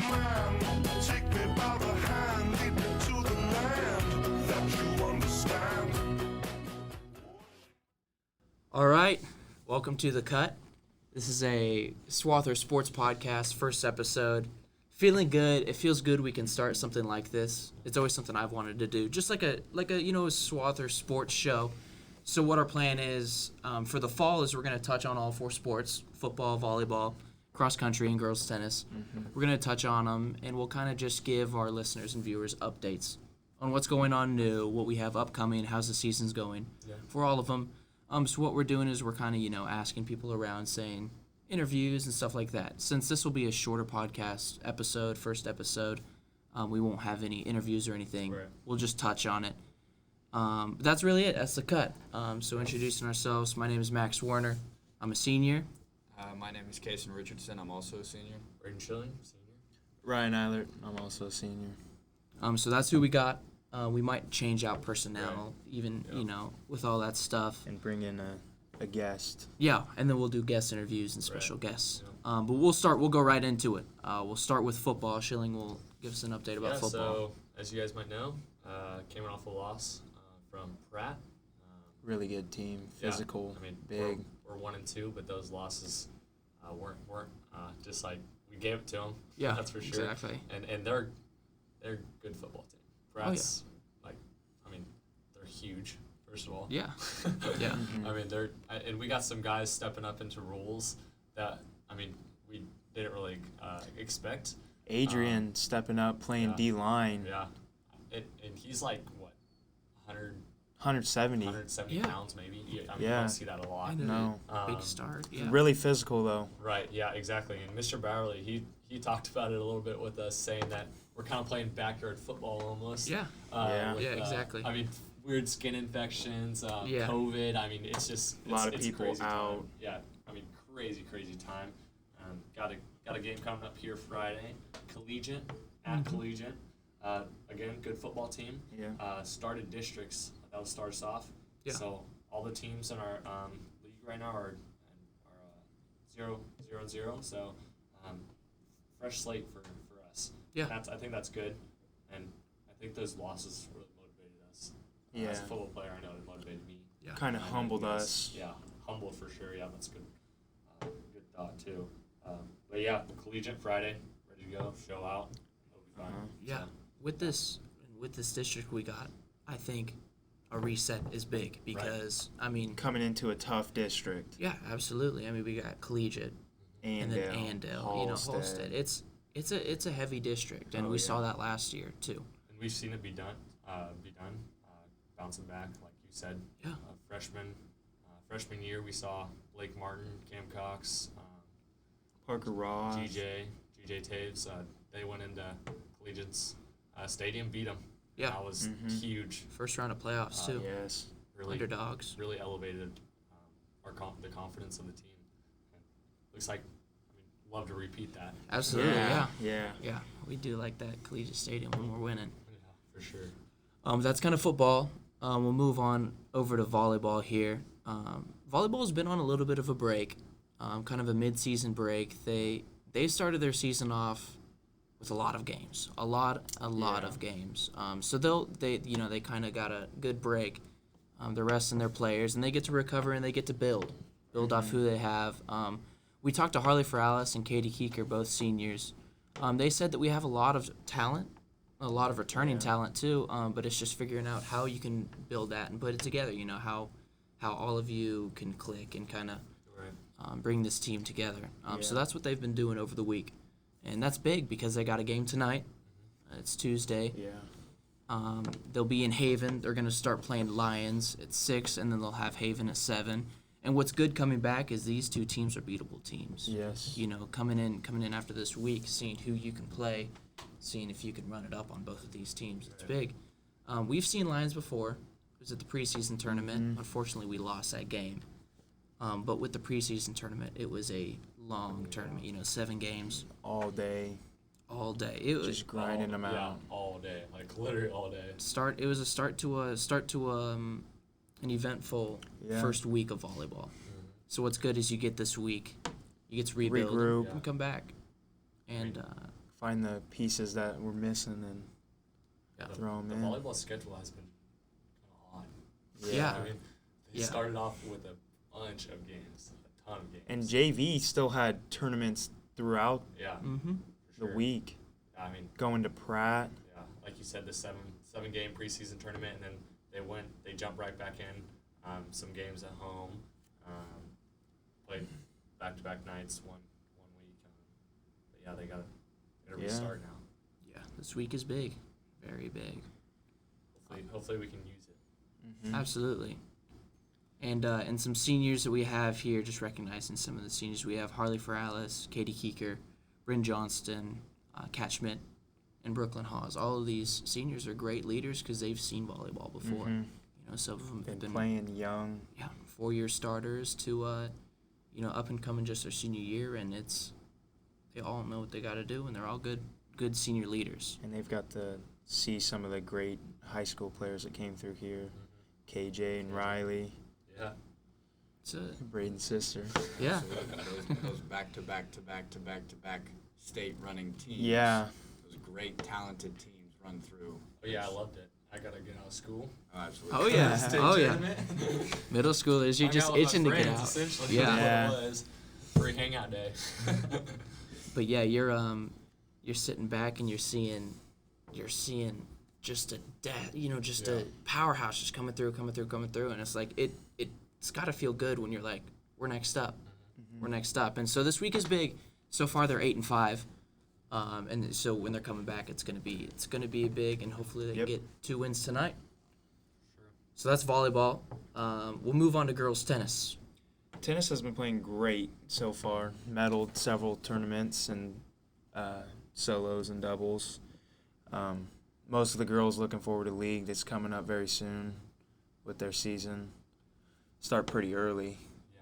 man. Take me by the hand, lead me to the land that you understand. All right, welcome to The Cut. This is a Swather Sports Podcast, first episode. Feeling good. It feels good we can start something like this. It's always something I've wanted to do, just like a Swather Sports show. So what our plan is for the fall is we're going to touch on all four sports: football, volleyball, cross country, and girls tennis. We're going to touch on them, and we'll kind of just give our listeners and viewers updates on what's going on new, what we have upcoming, how's the season's going for all of them. So what we're doing is we're kind of, asking people around, saying interviews and stuff like that. Since this will be a shorter podcast episode, first episode, we won't have any interviews or anything. Right. We'll just touch on it. But that's really it. That's The Cut. So introducing ourselves, my name is Max Warner. I'm a senior. My name is Kason Richardson. I'm also a senior. Braden Schilling, senior. Ryan Eilert. I'm also a senior. So that's who we got. We might change out personnel, even, with all that stuff. And bring in a guest. Yeah, and then we'll do guest interviews and special guests. But we'll go right into it. We'll start with football. Schilling will give us an update about football. So, as you guys might know, came off a loss from Pratt. Really good team. Physical, big. We're 1-2, but those losses weren't just like we gave it to them. Yeah, that's for sure. Exactly. And they're a good football team. Pratt's they're huge. First of all. Yeah. Yeah. And we got some guys stepping up into roles that we didn't really expect. Adrian stepping up, playing D-line. Yeah. And he's like, what, 170 pounds maybe. You don't see that a lot. No. Big start. Yeah. Really physical, though. Right, yeah, exactly. And Mr. Bowerly, he talked about it a little bit with us, saying that we're kind of playing backyard football almost. Yeah. Exactly. Weird skin infections, COVID. It's just a lot of it's people crazy out. Time. Yeah, crazy time. Got a game coming up here Friday. Collegiate at Collegiate. Again, good football team. Yeah. Started districts. That'll start us off. Yeah. So all the teams in our league right now are 0-0. So fresh slate for us. Yeah. I think that's good, and I think those losses really motivated us. Yeah. As a football player, I know it motivated me. Yeah. Kind of humbled us. Yeah, humbled for sure. Yeah, that's good. Good thought too. But yeah, Collegiate Friday, ready to go, show out. It'll be fun. Yeah. So, With this district we got, I think a reset is big because coming into a tough district. Yeah, absolutely. We got Collegiate and then Andale, Holstead. It's a heavy district, and we saw that last year too. And we've seen it be done. Bouncing back, like you said. Yeah. Freshman year, we saw Blake Martin, Cam Cox, Parker Ross. GJ Taves. They went into Collegiate's stadium, beat them. Yeah. That was huge. First round of playoffs too. Yes. Really, underdogs. Really elevated the confidence of the team. And looks like, love to repeat that. Absolutely, Yeah. Yeah, we do like that Collegiate Stadium when we're winning. Yeah, for sure. That's kind of football. We'll move on over to volleyball here. Volleyball's been on a little bit of a break, kind of a mid-season break. They started their season off with a lot of games, a lot of games. So they kind of got a good break. They're resting their players, and they get to recover and they get to build off who they have. We talked to Harley Ferralis and Katie Keeker, both seniors. They said that we have a lot of talent, a lot of returning talent too, but it's just figuring out how you can build that and put it together, how all of you can click and kind of bring this team together. So that's what they've been doing over the week. And that's big because they got a game tonight. It's Tuesday. Yeah. They'll be in Haven. They're going to start playing Lions at 6, and then they'll have Haven at 7. And what's good coming back is these two teams are beatable teams. Yes. Coming in after this week, seeing who you can play, seeing if you can run it up on both of these teams. It's big. We've seen Lions before. It was at the preseason tournament. Unfortunately, we lost that game. But with the preseason tournament, it was a long tournament. 7 games. All day. It was just grinding them out. Yeah, all day, like literally all day. It was a start to an eventful first week of volleyball. So what's good is you get this week, you get to rebuild Regroup. and come back, and find the pieces that we're missing and throw them the in. volleyball schedule has been kind of odd. Yeah. I mean, they started off with a bunch of games, a ton of games. And JV still had tournaments throughout the week. I mean, going to Pratt. Yeah, like you said, the seven game preseason tournament, and then they jumped right back in. Some games at home. Played back-to-back nights one week. But yeah, they got to restart now. Yeah, this week is big, very big. Hopefully we can use it. Mm-hmm. Absolutely. And some seniors that we have here, just recognizing some of the seniors. We have Harley Ferralis, Katie Keeker, Bryn Johnston, Kat Schmidt, and Brooklyn Hawes. All of these seniors are great leaders because they've seen volleyball before. You know, some of them have been playing young. Yeah, 4-year starters to up and coming just their senior year, and they all know what they got to do, and they're all good senior leaders. And they've got to see some of the great high school players that came through here, KJ and Riley. Yeah. It's Braden's sister. Yeah. Those back-to-back state running teams. Yeah. Those great, talented teams run through. Oh, yeah, I loved it. I got to get out of school. Oh, absolutely. Oh, yeah. State Oh, yeah. tournament. Middle schoolers, you're Hung just out with my itching to get friends, out. Essentially, Yeah. that's what it was. Free hangout day. But yeah, you're sitting back and you're seeing just a powerhouse just coming through, and it's like it's got to feel good when you're like, we're next up. We're next up. And so this week is big. So far they're 8-5. And so when they're coming back, it's gonna be big, and hopefully they can get 2 wins tonight. Sure. So that's volleyball. We'll move on to girls tennis. Tennis has been playing great so far. Medaled several tournaments and solos and doubles. Most of the girls looking forward to league that's coming up very soon with their season. Start pretty early. Yeah.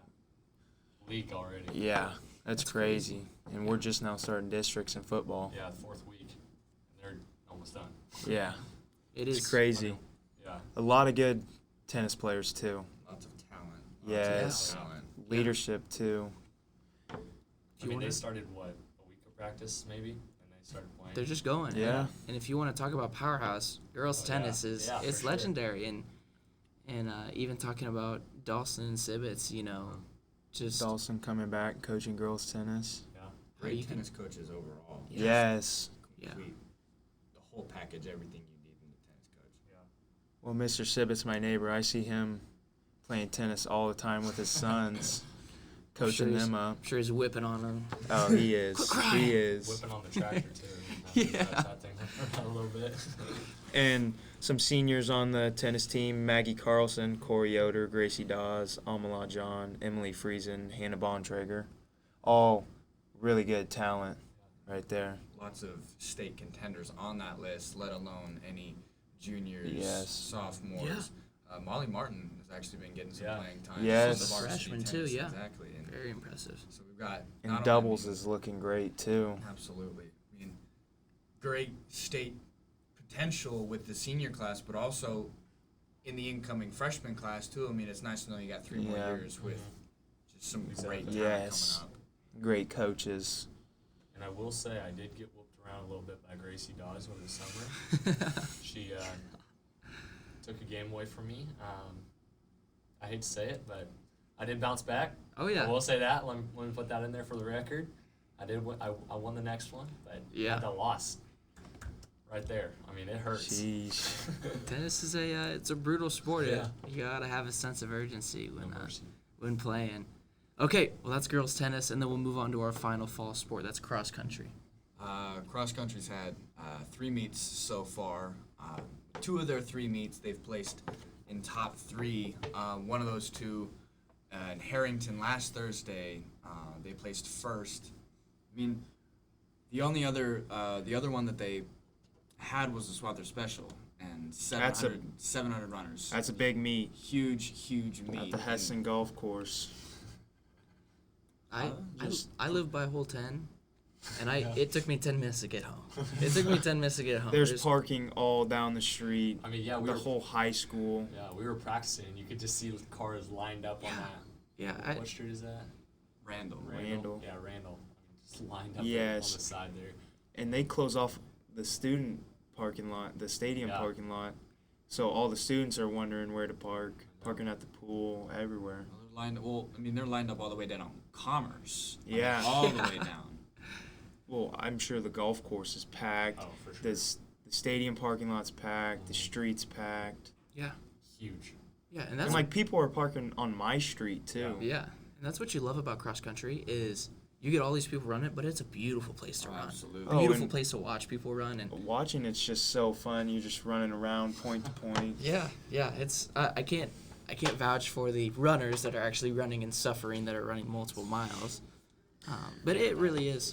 League already. Yeah, that's crazy. And we're just now starting districts in football. Yeah, 4th week. And they're almost done. Yeah. It's crazy. Yeah. A lot of good tennis players, too. Lots of talent. Yes. Talent. Leadership, too. They started, a week of practice maybe? And they started playing. They're just going. Yeah. And if you want to talk about powerhouse, girls tennis is it's legendary. And even talking about Dawson and Sibbets, just Dawson coming back, coaching girls tennis. Yeah. Great tennis coaches overall. Yes. Complete. The whole package, everything you need in a tennis coach. Yeah. Well, Mr. Sibbets, my neighbor, I see him playing tennis all the time with his sons, coaching them up. I'm sure he's whipping on them. Oh, he is. He is. Whipping on the tractor, too. Yeah. That thing a little bit. And some seniors on the tennis team, Maggie Carlson, Corey Yoder, Gracie Dawes, Amala John, Emily Friesen, Hannah Bontrager. All really good talent right there. Lots of state contenders on that list, let alone any juniors, Yes. sophomores. Molly Martin has actually been getting some playing time. Yes. Some varsity Freshman too, tennis, yeah. Exactly. And Very impressive. so we've got And not doubles only, is looking great, too. absolutely. I mean, great state potential with the senior class, but also in the incoming freshman class too. I mean, it's nice to know you got 3 more years with just some great talent Yes. coming up. Great coaches. And I will say I did get whooped around a little bit by Gracie Dawes over the summer. She took a game away from me. I hate to say it, but I did bounce back. Oh, yeah. I will say that. Let me put that in there for the record. I did. I won the next one, but the loss right there. I mean, it hurts. Sheesh. Tennis is it's a brutal sport. Yeah. You gotta have a sense of urgency No mercy. when playing. Okay, well that's girls tennis, and then we'll move on to our final fall sport. That's cross country. Cross country's had 3 meets so far. 2 of their 3 meets they've placed in top 3. One of those 2 in Harrington last Thursday, they placed first. I mean, the other one that they had was the Swather Special, and 700 runners. That's a big meet Huge meet. at the Hesston Golf Course. I live by hole 10, and it took me 10 minutes to get home. There's parking all down the street. I mean, The whole high school. Yeah, we were practicing. You could just see the cars lined up on that. Yeah, What street is that? Randall. Randall. Yeah, Randall. I mean, just lined up Yes. on the side there. and they close off the student parking lot, the stadium Yeah. parking lot. So all the students are wondering where to park, parking at the pool, everywhere. They're lined up all the way down on Commerce. Yeah. All the way down. Well, I'm sure the golf course is packed. Oh, for sure. The stadium parking lot's packed. The street's packed. Yeah. Huge. Yeah, and And that's like people are parking on my street too. yeah, and that's what you love about cross country is you get all these people running it, but it's a beautiful place to run. Absolutely. Oh, Beautiful and- place to watch people run and Watching it's just so fun. You're just running around point to point. yeah, it's I can't vouch for the runners that are actually running and suffering that are running multiple miles, but it really is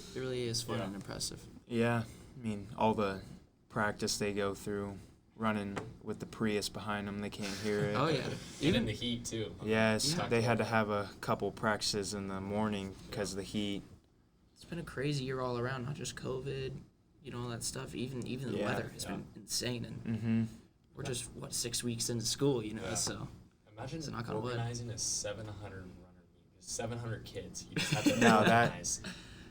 fun Yeah. and impressive. Yeah, I mean all the practice they go through, running with the Prius behind them, they can't hear it. Oh yeah, And in the heat too. Yes, Yeah. they had to have a couple practices in the morning because of the heat. it's been a crazy year all around, not just COVID, all that stuff. Even the Yeah. weather has Yeah. been insane, and Mm-hmm. we're just 6 weeks into school, Yeah. so Imagine So knock on wood. organizing a 700 runner meet. 700 kids. You just have to No, that- organize.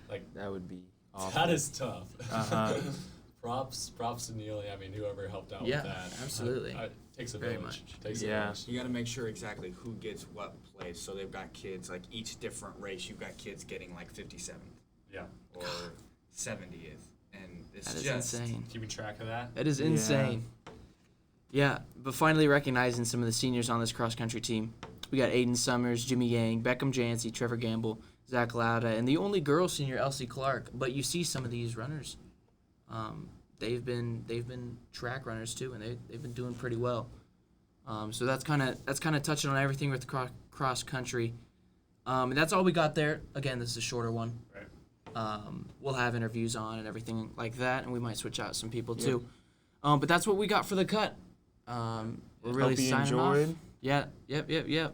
Like That would be awful. that is tough. Uh-huh. Props to Neely. I mean, whoever helped out Yeah, with that. absolutely. It takes a Very village. much. Takes Yeah. a village. You got to make sure exactly who gets what place. So they've got kids, like each different race, you've got kids getting like 57th Yeah. or 70th. And it's that is just insane. Keeping track of that. That is Yeah. insane. Yeah, but finally recognizing some of the seniors on this cross country team. We got Aiden Summers, Jimmy Yang, Beckham Jancy, Trevor Gamble, Zach Lauda, and the only girl senior, Elsie Clark. But you see some of these runners. They've been track runners too, and they've been doing pretty well. So that's kind of touching on everything with the cross country. And that's all we got there. Again, this is a shorter one. Right. We'll have interviews on and everything like that, and we might switch out some people too. But that's what we got for the cut. We're really Hope you signing enjoyed. off. Yeah. Yep.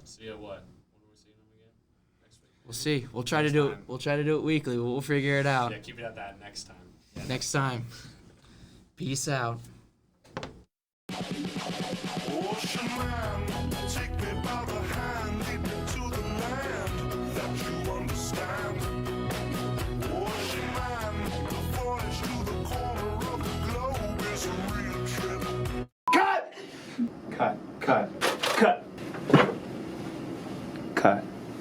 See ya. What? When are we seeing them again? Next week. We'll see. We'll try to Next do it. time. We'll try to do it weekly. We'll figure it out Yeah, keep it at that next time. next time. Peace out. Ocean man, take me by the hand, lead me to the land that you understand.